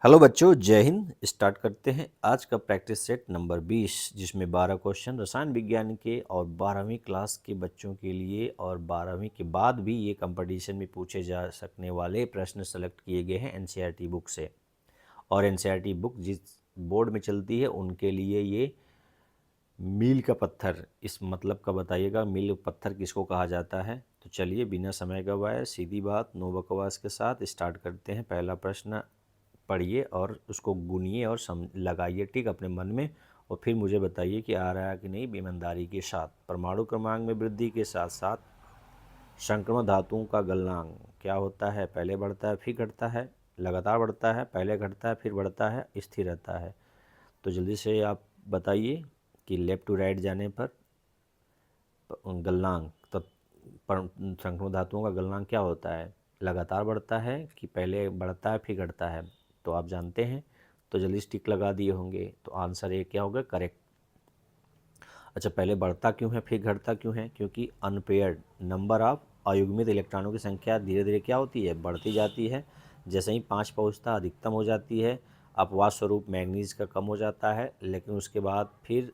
Hello बच्चों, जय Hind. Start करते हैं आज का प्रैक्टिस सेट नंबर 20, जिसमें 12 क्वेश्चन रसायन विज्ञान के और 12वीं क्लास के बच्चों के लिए और 12वीं के बाद भी ये कंपटीशन में पूछे जा सकने वाले प्रश्न सेलेक्ट किए गए हैं एनसीईआरटी बुक से। और एनसीईआरटी बुक जिस बोर्ड में चलती है उनके लिए ये मील का पत्थर, इस मतलब का बताइएगा मील का पत्थर किसको कहा जाता है। तो चलिए बिना समय गवाए सीधी बात नो बकवास के साथ स्टार्ट करते हैं। पहला प्रश्न पढ़िए और उसको गुनिए और लगाइए ठीक अपने मन में, और फिर मुझे बताइए कि आ रहा है कि नहीं। ईमानदारी के साथ, परमाणु क्रमांक में वृद्धि के साथ साथ संक्रमण धातुओं का गलनांक क्या होता है? पहले बढ़ता है फिर घटता है, लगातार बढ़ता है, पहले घटता है फिर बढ़ता है, स्थिर रहता है। तो जल्दी से आप बताइए कि लेफ्ट टू राइट जाने पर गलनांक, तो संक्रमण धातुओं का गलनांक क्या होता है? लगातार बढ़ता है कि पहले बढ़ता है फिर घटता है? तो आप जानते हैं, तो जल्दी स्टिक लगा दिए होंगे। तो आंसर ए क्या होगा? करेक्ट। अच्छा, पहले बढ़ता क्यों है फिर घटता क्यों है? क्योंकि अनपेयर्ड नंबर ऑफ अयुग्मित इलेक्ट्रॉनों की संख्या धीरे धीरे क्या होती है? बढ़ती जाती है। जैसे ही 5 पहुँचता अधिकतम हो जाती है। अपवाद स्वरूप मैग्नीज का कम हो जाता है, लेकिन उसके बाद फिर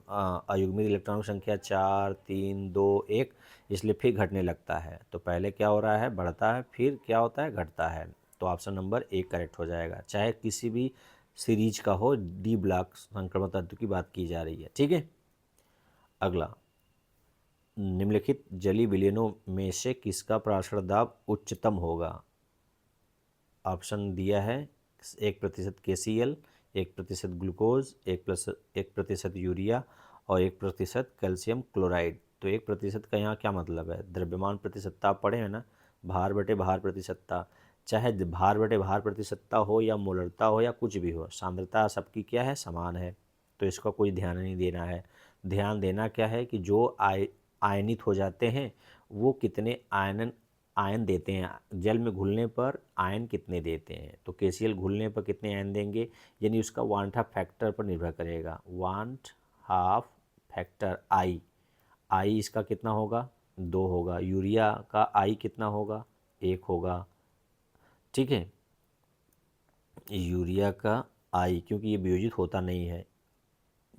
अयुग्मित इलेक्ट्रॉनों की संख्या 4, 3, 2, 1, इसलिए फिर घटने लगता है। तो पहले क्या हो रहा है? बढ़ता है, फिर क्या होता है? घटता है। तो ऑप्शन नंबर ए करेक्ट हो जाएगा, चाहे किसी भी सीरीज का हो। डी ब्लॉक संक्रमण तत्व की बात की जा रही है, ठीक है। अगला, निम्नलिखित जलीय विलयनों में से किसका पराशर दाब उच्चतम होगा? ऑप्शन दिया है 1% KCl, 1% ग्लूकोज, 1% यूरिया और 1% कैल्शियम क्लोराइड। तो 1% का यहाँ क्या मतलब है? द्रव्यमान प्रतिशतता आप पढ़े हैं ना, भार बटे भार प्रतिशतता। चाहे भार बटे भार प्रतिशतता हो या मोलरता हो या कुछ भी हो, सांद्रता सबकी क्या है? समान है। तो इसका कोई ध्यान नहीं देना है। ध्यान देना क्या है कि जो आयनित हो जाते हैं वो कितने आयन देते हैं, जल में घुलने पर आयन कितने देते हैं। तो KCl घुलने पर कितने आयन देंगे, यानी उसका वांट हाफ फैक्टर पर निर्भर करेगा। वांट हाफ फैक्टर आई इसका कितना होगा? 2 होगा। यूरिया का आई कितना होगा? 1 होगा, ठीक है। यूरिया का आई, क्योंकि ये वियोजित होता नहीं है,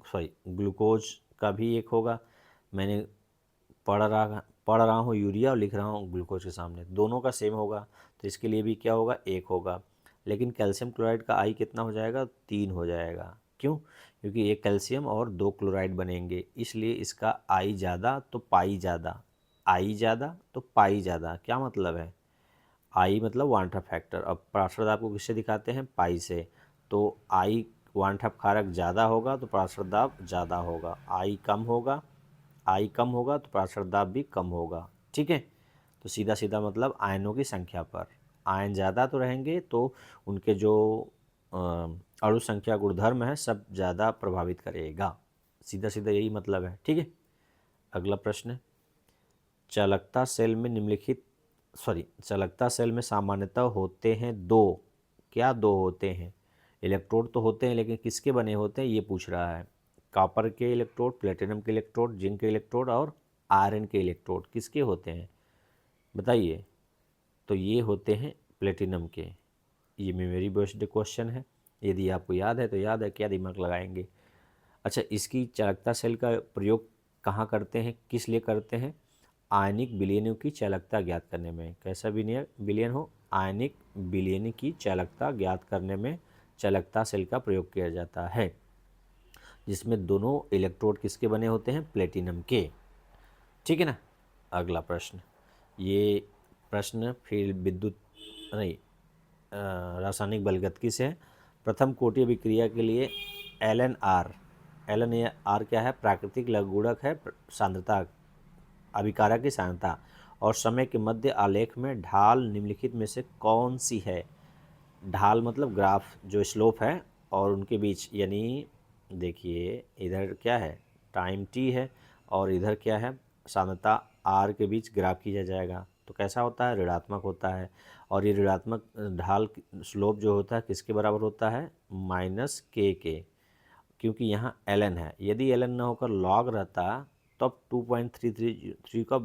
सॉरी, ग्लूकोज का भी 1 होगा। मैंने पढ़ रहा हूँ यूरिया और लिख रहा हूँ ग्लूकोज के सामने, दोनों का सेम होगा, तो इसके लिए भी क्या होगा? 1 होगा। लेकिन कैल्शियम क्लोराइड का आई कितना हो जाएगा? 3 हो जाएगा। क्यों? क्योंकि 1 कैल्शियम और 2 क्लोराइड बनेंगे, इसलिए इसका आई ज़्यादा तो पाई ज़्यादा। आई ज़्यादा तो पाई ज़्यादा, क्या मतलब है? आई मतलब वन हाफ फैक्टर। अब पराशर दाब को किससे दिखाते हैं? पाई से। तो आई वन हाफ कारक ज़्यादा होगा तो पराशर दाब ज़्यादा होगा। आई कम होगा, आई कम होगा तो पराशर दाब भी कम होगा, ठीक है। तो सीधा सीधा मतलब आयनों की संख्या पर, आयन ज़्यादा तो रहेंगे तो उनके जो अणु संख्या गुणधर्म है सब ज़्यादा प्रभावित करेगा। सीधा सीधा यही मतलब है, ठीक है। अगला प्रश्न, चालकता सेल में निम्नलिखित चालकता सेल में सामान्यतः होते हैं 2, क्या 2 होते हैं? इलेक्ट्रोड तो होते हैं, लेकिन किसके बने होते हैं ये पूछ रहा है। कॉपर के इलेक्ट्रोड, प्लेटिनम के इलेक्ट्रोड, जिंक के इलेक्ट्रोड और आयरन के इलेक्ट्रोड किसके होते हैं? बताइए। तो ये होते हैं प्लेटिनम के। ये मेमोरी बेस्ड क्वेश्चन है, यदि आपको याद है तो याद है, क्या दिमाग लगाएंगे। अच्छा, इसकी चालकता सेल का प्रयोग कहाँ करते हैं, किस लिए करते हैं? आयनिक विलयनों की चालकता ज्ञात करने में। कैसा विलयन हो? आयनिक विलयन की चालकता ज्ञात करने में चालकता सेल का प्रयोग किया जाता है, जिसमें दोनों इलेक्ट्रोड किसके बने होते हैं? प्लेटिनम के, ठीक है ना। अगला प्रश्न, ये प्रश्न फिर विद्युत नहीं रासायनिक बलगतिकी से है। प्रथम कोटि अभिक्रिया के लिए एल एन आर क्या है? प्राकृतिक लघुगुणक है सांद्रता, अभिकारक की सांद्रता। और समय के मध्य आलेख में ढाल निम्नलिखित में से कौन सी है? ढाल मतलब ग्राफ, जो स्लोप है और उनके बीच, यानी देखिए इधर क्या है? टाइम t है और इधर क्या है? सांद्रता r के बीच ग्राफ खींचा जाएगा। तो कैसा होता है? ऋणात्मक होता है। और ये ऋणात्मक ढाल स्लोप जो होता है किसके बराबर होता है? -k के, क्योंकि यहाँ ln है। यदि ln ना होकर log रहता तो अब 2.333 का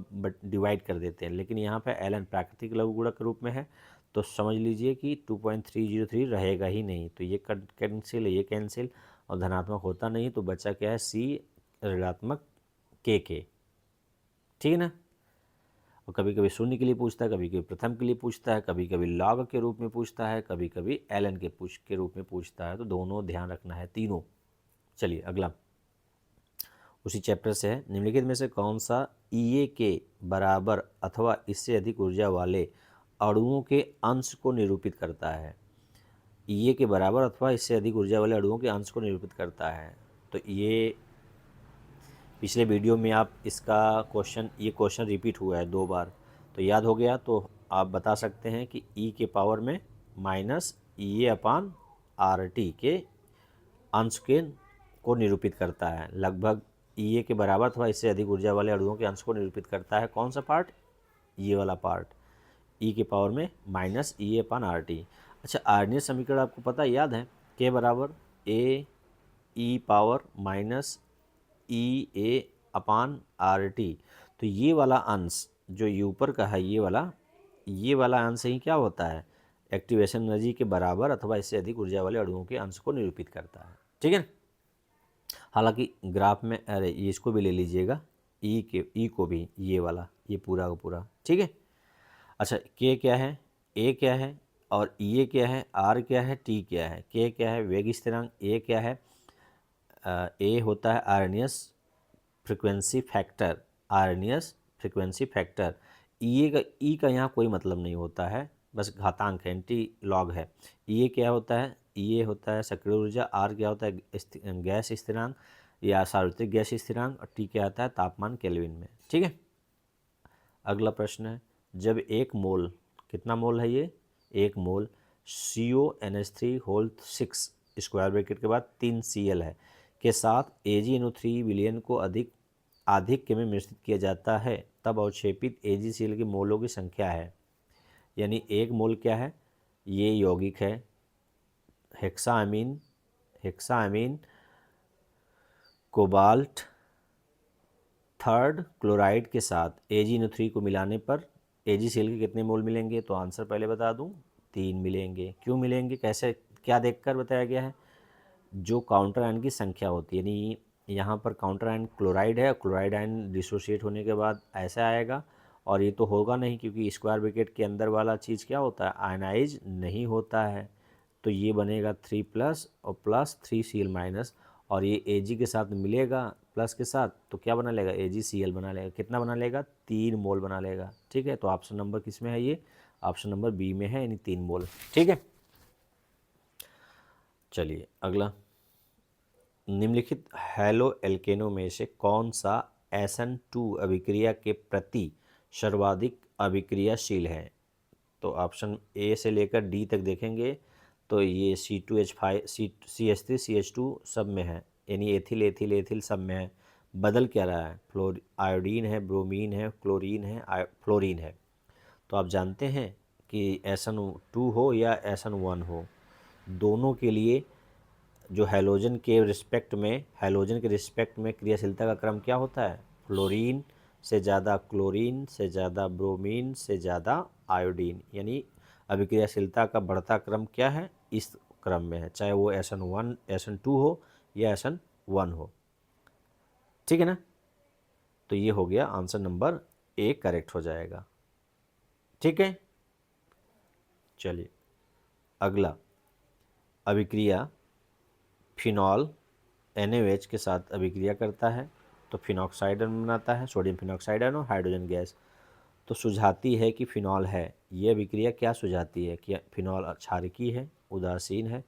डिवाइड कर देते हैं, लेकिन यहाँ पे ln प्राकृतिक लघुगुणक के रूप में है तो समझ लीजिए कि 2.303 रहेगा ही नहीं, तो ये कैंसिल है, ये कैंसिल, और धनात्मक होता नहीं, तो बचा क्या है, सी ऋणात्मक के। ठीक है ना। और कभी कभी शून्य के लिए पूछता है, कभी कभी प्रथम के लिए पूछता है, कभी कभी लॉग के रूप में पूछता है, कभी कभी एलन के रूप में पूछता है, तो दोनों ध्यान रखना है, तीनों। चलिए अगला उसी चैप्टर से है। निम्नलिखित में से कौन सा Ea के बराबर अथवा इससे अधिक ऊर्जा वाले अणुओं के अंश को निरूपित करता है। Ea के बराबर अथवा इससे अधिक ऊर्जा वाले अणुओं के अंश को निरूपित करता है। तो ये पिछले वीडियो में आप ये क्वेश्चन रिपीट हुआ है 2 बार, तो याद हो गया तो आप बता सकते हैं कि E के पावर में माइनस Ea/RT के अंश को निरूपित करता है। लगभग Ea के बराबर अथवा इससे अधिक ऊर्जा वाले अणुओं के अंश को निरूपित करता है। कौन सा पार्ट? ये वाला पार्ट, E के पावर में माइनस Ea/RT। अच्छा, आर्यनिक समीकरण आपको पता याद है, के बराबर AE पावर माइनस EA/RT। तो ये वाला अंश जो ये ऊपर का है, ये वाला अंश ही क्या होता है, एक्टिवेशन एनर्जी के बराबर अथवा इससे अधिक ऊर्जा वाले अणुओं के अंश को निरूपित करता है। ठीक है। हालांकि ग्राफ में, अरे ये इसको भी ले लीजिएगा, ई को भी, ये वाला, ये पूरा का पूरा। ठीक है। अच्छा, के क्या है, ए क्या है, और ये क्या है, आर क्या है, टी क्या है। के क्या है, वेग स्थिरांक। ए क्या है, ए होता है Arrhenius frequency factor, Arrhenius frequency factor. E का यहाँ कोई मतलब नहीं होता है, बस घातांक है, एंटी लॉग है। ये क्या होता है, ये होता है सक्रिय ऊर्जा। आर क्या होता है, गैस स्थिरांक या सार्वत्रिक गैस स्थिरांक। और टी क्या आता है, तापमान केल्विन में। ठीक है। अगला प्रश्न है, जब एक मोल, कितना मोल है ये, एक मोल CONH3 होल 6 स्क्वायर ब्रैकेट के बाद 3 Cl है के साथ AgNO3 विलयन को आधिक्य में मिश्रित किया जाता है, तब अवक्षेपित AgCl के मोलों की संख्या है। यानी एक मोल क्या है, ये यौगिक है हेक्साअमीन कोबाल्ट थर्ड क्लोराइड के साथ AgNO3 को मिलाने पर AgCl के कितने मोल मिलेंगे? तो आंसर पहले बता दूं, 3 मिलेंगे। क्यों मिलेंगे, कैसे, क्या देखकर बताया गया है? जो काउंटर आयन की संख्या होती है, यानी यहाँ पर काउंटर आयन क्लोराइड है, क्लोराइड आयन डिसोशिएट होने के बाद ऐसा आएगा, और ये तो होगा नहीं क्योंकि स्क्वायर ब्रैकेट के अंदर वाला चीज़ क्या होता है, आयनाइज नहीं होता है। तो ये बनेगा 3+ और प्लस 3Cl-, और ये Ag के साथ मिलेगा प्लस के साथ, तो क्या बना लेगा, AgCl बना लेगा। कितना बना लेगा, 3 मोल बना लेगा। ठीक है। तो ऑप्शन नंबर किस में है, ये ऑप्शन नंबर बी में है, यानी 3 मोल। ठीक है। चलिए अगला, निम्नलिखित हैलो एल्केनों में से कौन सा SN2 अभिक्रिया के प्रति सर्वाधिक अभिक्रियाशील है? तो ऑप्शन ए से लेकर डी तक देखेंगे तो ये C2H5 CH3 CH2 सब में है, यानी एथिल एथिल एथिल सब में है। बदल क्या रहा है, आयोडीन है, ब्रोमीन है, क्लोरीन है, फ्लोरीन है। तो आप जानते हैं कि SN2 हो या SN1 हो, दोनों के लिए जो हैलोजन के रिस्पेक्ट में क्रियाशीलता का क्रम क्या होता है, फ्लोरीन से ज़्यादा क्लोरीन से ज़्यादा ब्रोमीन से ज़्यादा आयोडीन, यानी अभिक्रियाशीलता का बढ़ता क्रम क्या है, इस क्रम में है, चाहे वो SN1 SN2 हो या SN1 हो। ठीक है ना। तो ये हो गया आंसर नंबर ए, करेक्ट हो जाएगा। ठीक है। चलिए अगला, अभिक्रिया फिनॉल NaOH के साथ अभिक्रिया करता है तो फिनॉक्साइड बनाता है, सोडियम फिनॉक्साइड और हाइड्रोजन गैस। तो सुझाती है कि फिनॉल है, ये अभिक्रिया क्या सुझाती है कि फिनॉल क्षारकीय है, उदासीन है,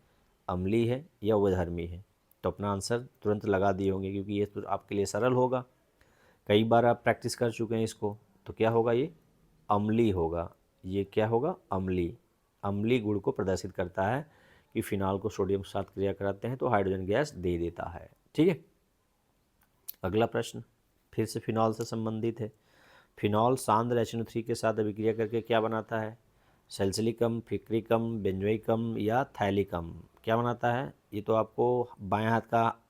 अम्लीय है या उभयधर्मी है? तो अपना आंसर तुरंत लगा दिए होंगे क्योंकि ये तो आपके लिए सरल होगा, कई बार आप प्रैक्टिस कर चुके हैं इसको। तो क्या होगा, ये अम्लीय होगा। ये क्या होगा, अम्लीय गुण को प्रदर्शित करता है कि फिनॉल को सोडियम के साथ क्रिया कराते हैं तो हाइड्रोजन गैस दे देता है। ठीक है। अगला प्रश्न फिर से फिनॉल से संबंधित है। फिनॉल सांद्र HNO3 के साथ अभिक्रिया करके क्या बनाता है, सैलिसिलिकम, फिक्रिकम, बेंजोइकम या थैलिकम? क्या बनाता है, ये तो आपको बाएं हाथ का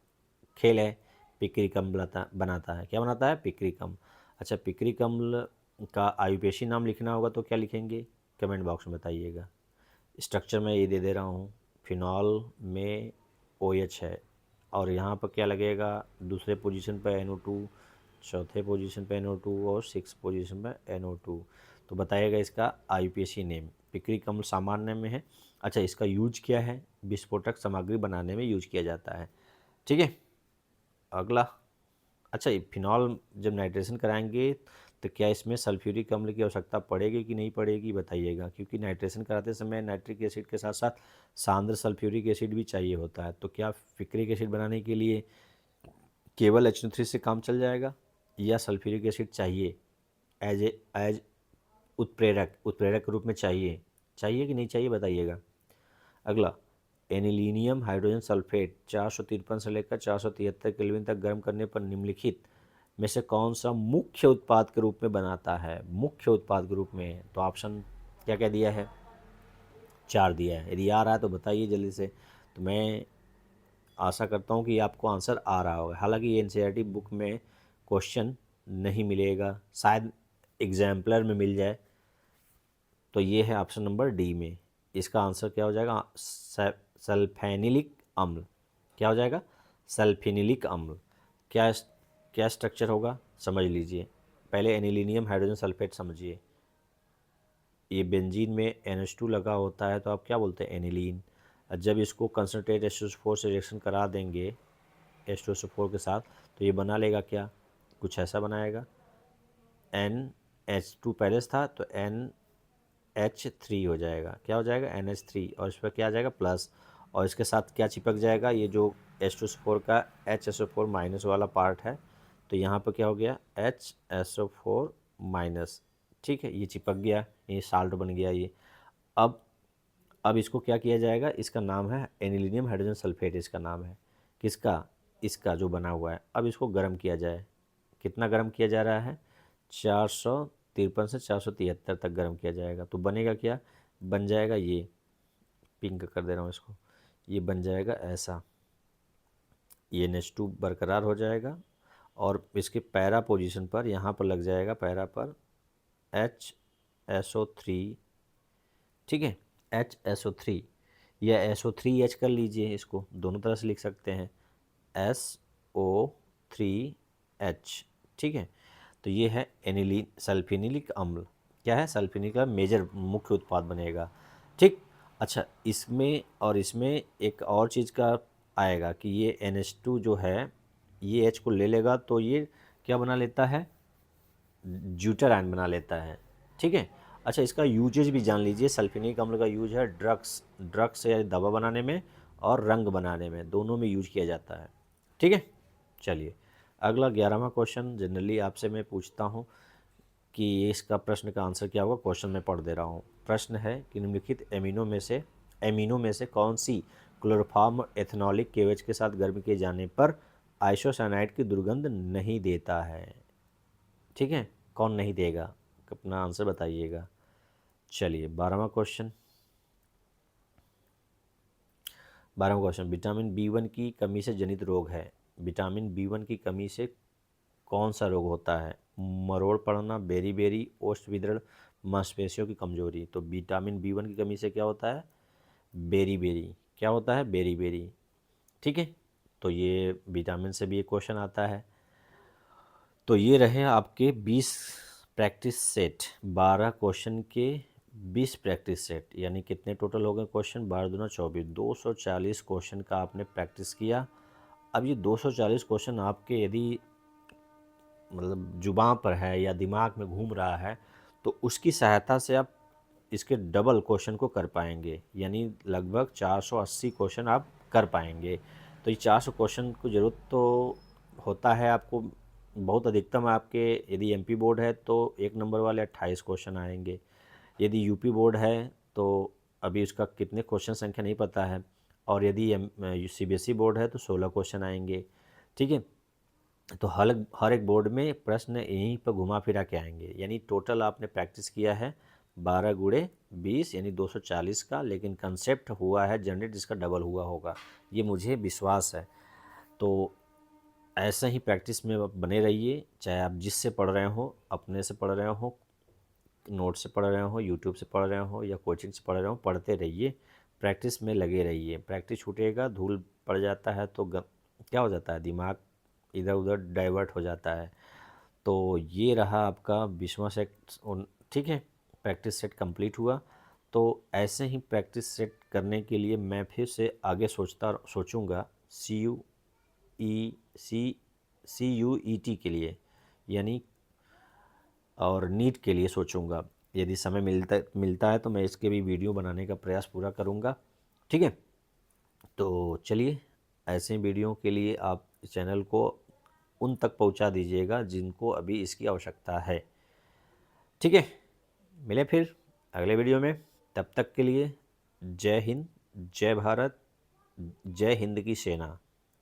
खेल है, पिक्रिकम बनाता है। क्या बनाता है, पिक्रिकम। अच्छा, पिक्रिकम का आयुपेशी नाम लिखना होगा तो क्या लिखेंगे, कमेंट बॉक्स में बताइएगा। स्ट्रक्चर में ये दे दे रहा हूँ, फिनॉल में OH है और यहाँ पर क्या लगेगा, दूसरे पोजीशन पर NO2, चौथे पोजीशन पे NO2 और 6 पोजीशन पे NO2। तो बताइएगा इसका IUPAC नेम। पिक्रिक अम्ल सामान्य में है। अच्छा, इसका यूज क्या है, विस्फोटक सामग्री बनाने में यूज किया जाता है। ठीक है, अगला। अच्छा, फिनॉल जब नाइट्रेशन कराएंगे तो क्या इसमें सल्फ्यूरिक अम्ल की आवश्यकता पड़ेगी कि नहीं पड़ेगी, बताइएगा, क्योंकि नाइट्रेशन कराते समय नाइट्रिक एसिड के साथ साथ सांद्र सल्फ्यूरिक एसिड भी चाहिए होता है। तो क्या पिक्रिक एसिड बनाने के लिए केवल HNO3 से काम चल जाएगा या सल्फ्यूरिक एसिड चाहिए एज उत्प्रेरक रूप में चाहिए कि नहीं चाहिए, बताइएगा। अगला, एनिलीनियम हाइड्रोजन सल्फेट 453 से लेकर 473 केल्विन तक गर्म करने पर निम्नलिखित में से कौन सा मुख्य उत्पाद के रूप में बनाता है, मुख्य उत्पाद के रूप में। तो ऑप्शन क्या क्या दिया है, 4 दिया है। यदि आ रहा है तो बताइए जल्दी से। तो मैं आशा करता हूँ कि आपको आंसर आ रहा होगा। हालांकि ये NCERT बुक में क्वेश्चन नहीं मिलेगा, शायद एग्जाम्पलर में मिल जाए। तो ये है ऑप्शन नंबर डी में। इसका आंसर क्या हो जाएगा, सल्फेनिलिक अम्ल। क्या हो जाएगा, सल्फेनिलिक अम्ल। क्या क्या स्ट्रक्चर होगा, समझ लीजिए। पहले एनिलीनियम हाइड्रोजन सल्फेट समझिए। ये बेंजीन में NH2 लगा होता है तो आप क्या बोलते हैं, एनिलीन। जब इसको कंसनट्रेट H2SO4 से रिएक्शन करा देंगे H2SO4 के साथ, तो ये बना लेगा क्या, कुछ ऐसा बनाएगा। NH2 पहले से था तो NH3 हो जाएगा। क्या हो जाएगा, NH3, और इस पर क्या आ जाएगा, प्लस, और इसके साथ क्या चिपक जाएगा, ये जो H2SO4 का HSO4 माइनस वाला पार्ट है, तो यहाँ पर क्या हो गया, HSO4 माइनस। ठीक है, ये चिपक गया, ये साल्ट बन गया ये। अब इसको क्या किया जाएगा, इसका नाम है एनिलीनियम हाइड्रोजन सल्फेट, इसका नाम है। किसका, इसका जो बना हुआ है। अब इसको गर्म किया जाए। कितना गर्म किया जा रहा है, 453 से 473 तक गर्म किया जाएगा। तो बनेगा क्या, बन जाएगा ये, पिंक कर दे रहा हूँ इसको, ये बन जाएगा ऐसा। ये NH2 बरकरार हो जाएगा और इसके पैरा पोजीशन पर यहाँ पर लग जाएगा, पैरा पर HSO3। ठीक है, HSO3 या SO3H कर लीजिए, इसको दोनों तरह से लिख सकते हैं, SO3H। ठीक है, तो ये है एनिलीन सल्फेनिलिक अम्ल। क्या है, सल्फेनिलिक का मेजर मुख्य उत्पाद बनेगा। ठीक। अच्छा, इसमें और इसमें एक और चीज़ का आएगा कि ये NH2 जो है, ये H को ले लेगा तो ये क्या बना लेता है, ज्यूटर आयन बना लेता है। ठीक है। अच्छा, इसका यूजेज भी जान लीजिए। सल्फेनिक अम्ल का यूज है ड्रग्स या दवा बनाने में और रंग बनाने में, दोनों में यूज किया जाता है। ठीक है, चलिए अगला 11वां क्वेश्चन जनरली आपसे मैं पूछता हूँ कि इसका प्रश्न का आंसर क्या होगा। क्वेश्चन मैं पढ़ दे रहा हूँ। प्रश्न है कि निम्नलिखित एमिनो में से कौन सी क्लोरोफॉर्म एथेनॉलिक केवेज के साथ गर्म किए जाने पर आइसोसाइनाइड की दुर्गंध नहीं देता है। ठीक है, कौन नहीं देगा, अपना आंसर बताइएगा। चलिए 12वां क्वेश्चन। विटामिन B1 की कमी से जनित रोग है। विटामिन B1 की कमी से कौन सा रोग होता है, मरोड़ पड़ना, बेरी ओष्ठ विदरण, मांसपेशियों की कमजोरी। तो विटामिन B1 की कमी से क्या होता है, बेरी क्या होता है, बेरी। ठीक है, तो ये विटामिन से भी एक क्वेश्चन आता है। तो ये रहे आपके 20 प्रैक्टिस सेट, 12 क्वेश्चन के 20 प्रैक्टिस सेट, यानी कितने टोटल हो गए क्वेश्चन, 12 दूना 24, 240 क्वेश्चन का आपने प्रैक्टिस किया। अब ये 240 क्वेश्चन आपके यदि मतलब जुबान पर है या दिमाग में घूम रहा है तो उसकी सहायता से आप इसके डबल क्वेश्चन को कर पाएंगे, यानी लगभग 480 क्वेश्चन आप कर पाएंगे। तो ये 400 क्वेश्चन को ज़रूरत तो होता है आपको बहुत अधिकतम। आपके यदि MP बोर्ड है तो 1 नंबर वाले 28 क्वेश्चन आएंगे। यदि UP बोर्ड है तो अभी उसका कितने क्वेश्चन संख्या नहीं पता है, और यदि CBSE बोर्ड है तो 16 क्वेश्चन आएंगे। ठीक है, तो हर एक बोर्ड में प्रश्न यहीं पर घुमा फिरा के आएंगे। यानी टोटल आपने प्रैक्टिस किया है 12 गुणे 20 यानी 240 का, लेकिन कंसेप्ट हुआ है जनरेट जिसका डबल हुआ होगा, ये मुझे विश्वास है। तो ऐसा ही प्रैक्टिस में आप बने रहिए, चाहे आप जिससे पढ़ रहे हो, अपने से पढ़ रहे हो, नोट से पढ़ रहे हो, यूट्यूब से पढ़ रहे हो या कोचिंग से पढ़ रहे हो, पढ़ते रहिए, प्रैक्टिस में लगे रहिए। प्रैक्टिस छूटेगा, धूल पड़ जाता है तो क्या हो जाता है, दिमाग इधर उधर डाइवर्ट हो जाता है। तो ये रहा आपका 20वां सेट। ठीक है, प्रैक्टिस सेट कंप्लीट हुआ। तो ऐसे ही प्रैक्टिस सेट करने के लिए मैं फिर से आगे सोचूंगा सी यू ई टी के लिए, यानी और नीट के लिए सोचूंगा। यदि समय मिलता है तो मैं इसके भी वीडियो बनाने का प्रयास पूरा करूंगा। ठीक है, तो चलिए, ऐसे वीडियो के लिए आप चैनल को उन तक पहुंचा दीजिएगा जिनको अभी इसकी आवश्यकता है। ठीक है, मिले फिर अगले वीडियो में। तब तक के लिए जय हिंद, जय भारत, जय हिंद की सेना।